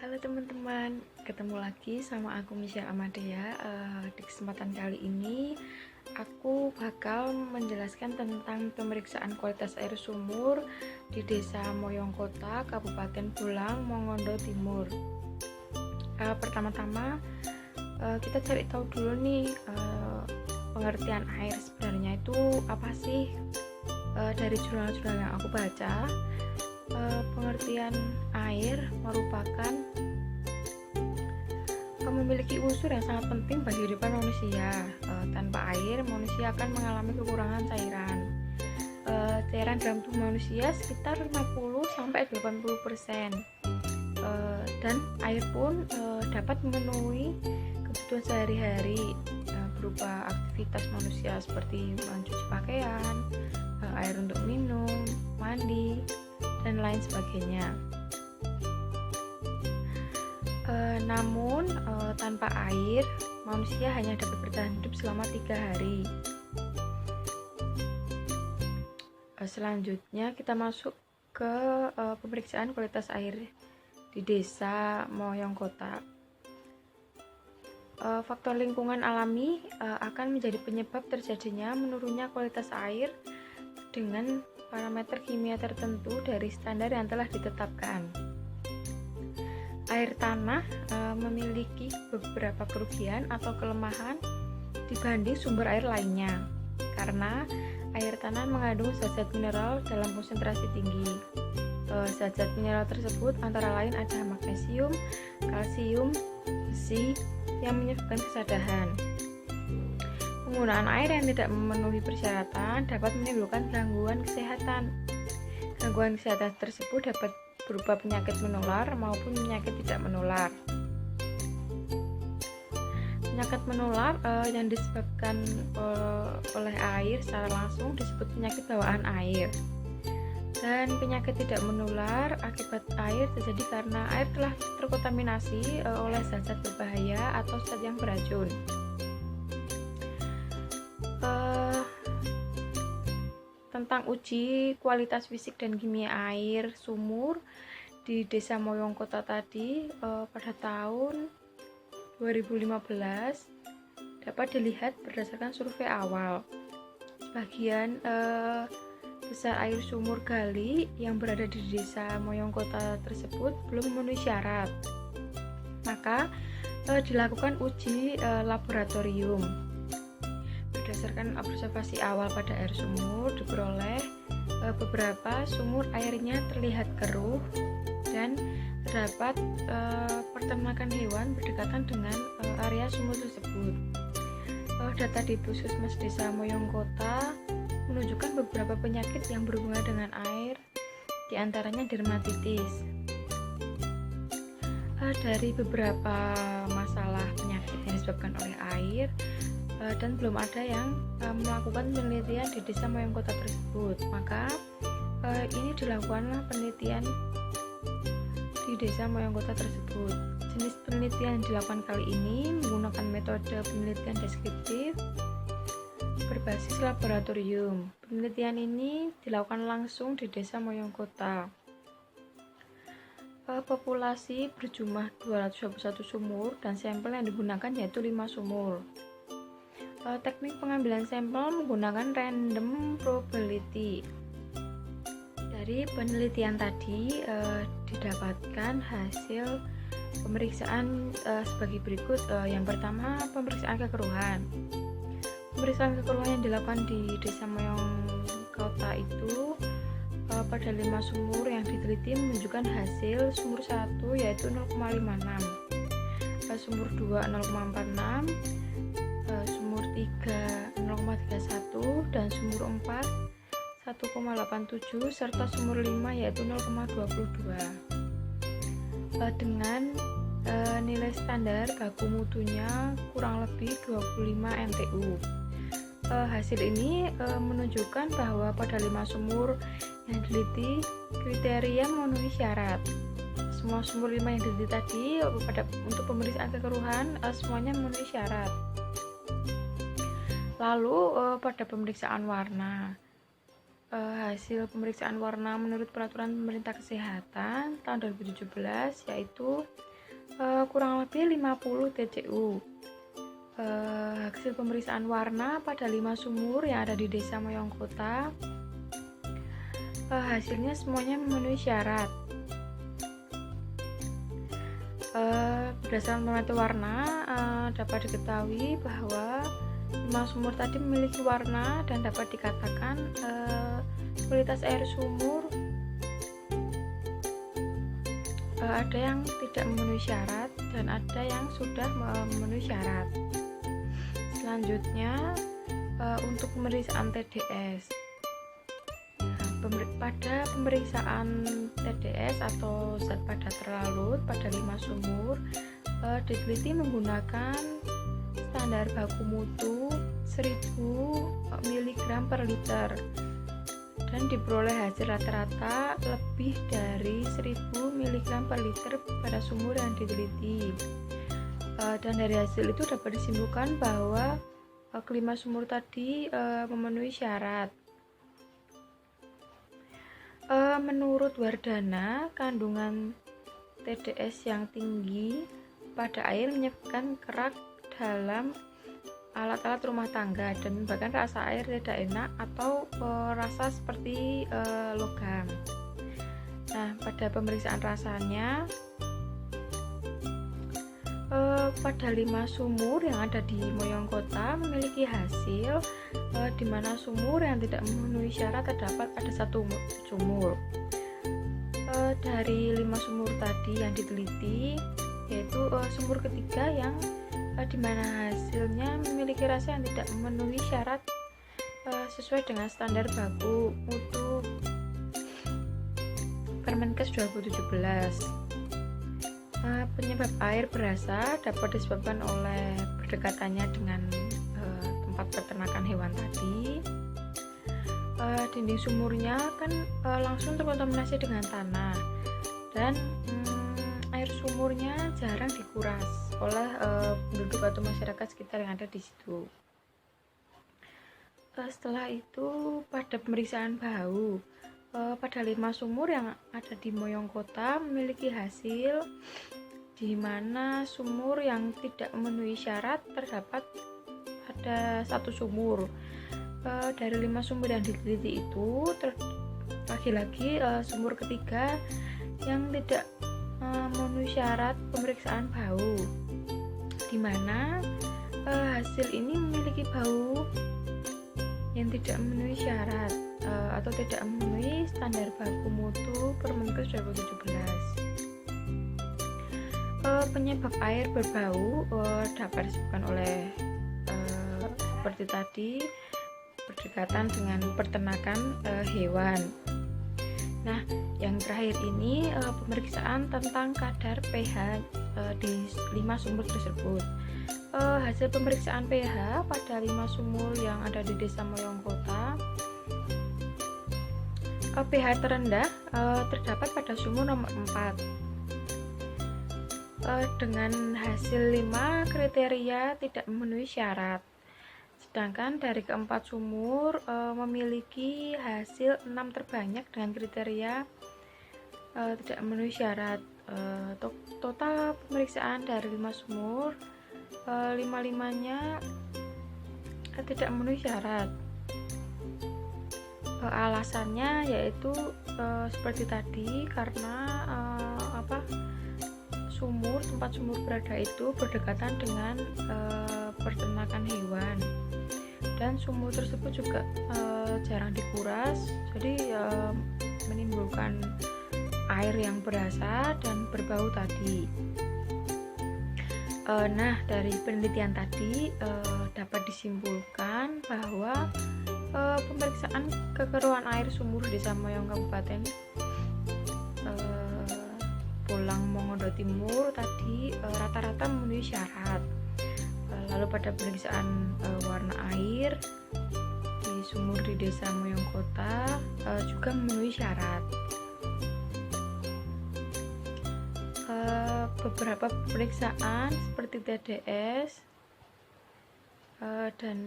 Halo teman-teman, ketemu lagi sama aku Michelle Amadea. Di kesempatan kali ini aku bakal menjelaskan tentang pemeriksaan kualitas air sumur di Desa Moyongkota, Kabupaten Bulang, Mongondo Timur. Pertama-tama kita cari tahu dulu nih, pengertian air sebenarnya itu apa sih. Dari jurnal-jurnal yang aku baca, pengertian air merupakan memiliki unsur yang sangat penting bagi kehidupan manusia. Tanpa air, manusia akan mengalami kekurangan cairan. Cairan dalam tubuh manusia sekitar 50-80%. Dan air pun dapat memenuhi kebutuhan sehari-hari berupa aktivitas manusia seperti mencuci pakaian, air untuk minum, mandi, dan lain sebagainya. Namun tanpa air manusia hanya dapat bertahan hidup selama 3 hari. Selanjutnya kita masuk ke pemeriksaan kualitas air di Desa Moyongkota. Faktor lingkungan alami akan menjadi penyebab terjadinya menurunnya kualitas air dengan parameter kimia tertentu dari standar yang telah ditetapkan. Air tanah memiliki beberapa kerugian atau kelemahan dibanding sumber air lainnya, karena air tanah mengandung zat-zat mineral dalam konsentrasi tinggi. Zat-zat mineral tersebut antara lain ada magnesium, kalsium, besi yang menyebabkan kesadahan. Penggunaan air yang tidak memenuhi persyaratan dapat menimbulkan gangguan kesehatan. Gangguan kesehatan tersebut dapat berupa penyakit menular maupun penyakit tidak menular. Penyakit menular yang disebabkan oleh air secara langsung disebut penyakit bawaan air. Dan penyakit tidak menular akibat air terjadi karena air telah terkontaminasi oleh zat-zat berbahaya atau zat yang beracun. Tentang uji kualitas fisik dan kimia air sumur di Desa Moyongkota tadi pada tahun 2015 dapat dilihat berdasarkan survei awal. Sebagian besar air sumur gali yang berada di Desa Moyongkota tersebut belum memenuhi syarat. Maka dilakukan uji laboratorium. Berdasarkan observasi awal pada air sumur, diperoleh beberapa sumur airnya terlihat keruh dan terdapat peternakan hewan berdekatan dengan area sumur tersebut. Data di Puskesmas Desa Moyongkota menunjukkan beberapa penyakit yang berhubungan dengan air, diantaranya dermatitis. Dari beberapa masalah penyakit yang disebabkan oleh air, dan belum ada yang melakukan penelitian di Desa Moyongkota tersebut, maka ini dilakukanlah penelitian di Desa Moyongkota tersebut. Jenis penelitian yang dilakukan kali ini menggunakan metode penelitian deskriptif berbasis laboratorium. Penelitian ini dilakukan langsung di Desa Moyongkota. Populasi berjumlah 221 sumur dan sampel yang digunakan yaitu 5 sumur. Teknik pengambilan sampel menggunakan random probability. Dari penelitian tadi didapatkan hasil pemeriksaan sebagai berikut. Yang pertama, pemeriksaan kekeruhan. Pemeriksaan kekeruhan yang dilakukan di Desa Moyongkota itu pada 5 sumur yang diteliti menunjukkan hasil sumur 1 yaitu 0,56, sumur 2 0,46, sumur 3 0,31 dan sumur 4 1,87 serta sumur 5 yaitu 0,22 dengan nilai standar baku mutunya kurang lebih 25 NTU. Hasil ini menunjukkan bahwa pada 5 sumur yang diteliti kriteria memenuhi syarat. Semua sumur 5 yang diteliti tadi untuk pemeriksaan kekeruhan semuanya memenuhi syarat. Lalu pada pemeriksaan warna, hasil pemeriksaan warna menurut peraturan pemerintah kesehatan tahun 2017 yaitu kurang lebih 50 TCU. Hasil pemeriksaan warna pada 5 sumur yang ada di Desa Moyongkota, hasilnya semuanya memenuhi syarat. Berdasarkan pengamatan warna, dapat diketahui bahwa 5 sumur tadi memiliki warna dan dapat dikatakan kualitas air sumur ada yang tidak memenuhi syarat dan ada yang sudah memenuhi syarat. Selanjutnya untuk pemeriksaan TDS. Pada pemeriksaan TDS atau zat padat terlarut pada 5 sumur diteliti menggunakan standar baku mutu 1000 mg per liter dan diperoleh hasil rata-rata lebih dari 1000 mg per liter pada sumur yang diteliti. Dan dari hasil itu dapat disimpulkan bahwa kelima sumur tadi memenuhi syarat. Menurut Wardana, kandungan TDS yang tinggi pada air menyebabkan kerak dalam alat-alat rumah tangga dan bahkan rasa air tidak enak atau rasa seperti logam. Nah, pada pemeriksaan rasanya pada 5 sumur yang ada di Moyongkota memiliki hasil di mana sumur yang tidak memenuhi syarat terdapat ada 1 sumur. Dari 5 sumur tadi yang diteliti, yaitu sumur ketiga yang di mana hasilnya memiliki rasa yang tidak memenuhi syarat sesuai dengan standar baku mutu Permenkes 2017. Penyebab air berasa dapat disebabkan oleh berdekatannya dengan tempat peternakan hewan tadi. Dinding sumurnya kan langsung terkontaminasi dengan tanah dan air sumurnya jarang dikuras oleh penduduk atau masyarakat sekitar yang ada di situ. Setelah itu pada pemeriksaan bau, pada 5 sumur yang ada di Moyongkota memiliki hasil di mana sumur yang tidak memenuhi syarat terdapat ada 1 sumur. Dari 5 sumur yang diteliti itu lagi-lagi sumur ketiga yang tidak memenuhi syarat pemeriksaan bau, di mana hasil ini memiliki bau yang tidak memenuhi syarat atau tidak memenuhi standar baku mutu Permenkes 2017. Penyebab air berbau dapat disebabkan oleh seperti tadi berdekatan dengan peternakan hewan. Nah, yang terakhir ini pemeriksaan tentang kadar pH di 5 sumur tersebut. Hasil pemeriksaan pH pada 5 sumur yang ada di Desa Moyongkota, pH terendah terdapat pada sumur nomor 4 dengan hasil 5 kriteria tidak memenuhi syarat. Sedangkan dari keempat sumur memiliki hasil 6 terbanyak dengan kriteria tidak memenuhi syarat. Total pemeriksaan dari 5 sumur 5-5-nya tidak memenuhi syarat. Alasannya yaitu seperti tadi karena tempat sumur berada itu berdekatan dengan peternakan hewan dan sumur tersebut juga jarang dikuras, jadi menimbulkan air yang berasa dan berbau tadi. Nah, dari penelitian tadi dapat disimpulkan bahwa pemeriksaan kekeruan air sumur Desa Moyong Kabupaten Pulang Mongondo Timur tadi rata-rata memenuhi syarat. Lalu pada pemeriksaan warna air di sumur di Desa Moyongkota juga memenuhi syarat. Beberapa pemeriksaan seperti TDS dan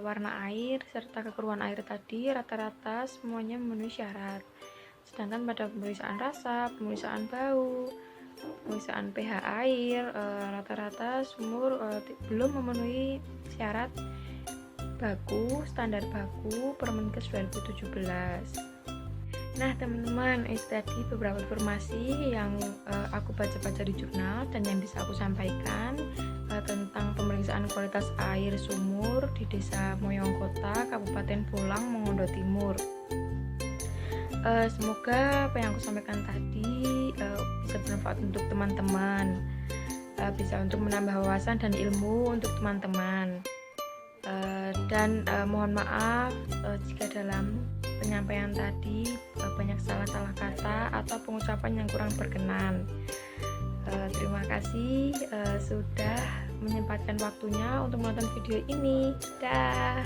warna air serta kekeruan air tadi rata-rata semuanya memenuhi syarat. Sedangkan pada pemeriksaan rasa, pemeriksaan bau, pemeriksaan pH air, rata-rata sumur belum memenuhi syarat baku, standar baku Permenkes 2017. Nah teman-teman, itu tadi beberapa informasi yang aku baca-baca di jurnal dan yang bisa aku sampaikan tentang pemeriksaan kualitas air sumur di Desa Moyongkota, Kabupaten Pulang, Mongondo Timur. Semoga apa yang aku sampaikan tadi bisa bermanfaat untuk teman-teman, bisa untuk menambah wawasan dan ilmu untuk teman-teman. Dan mohon maaf jika dalam penyampaian tadi banyak salah-salah kata atau pengucapan yang kurang berkenan. Terima kasih sudah menyempatkan waktunya untuk menonton video ini. Dah.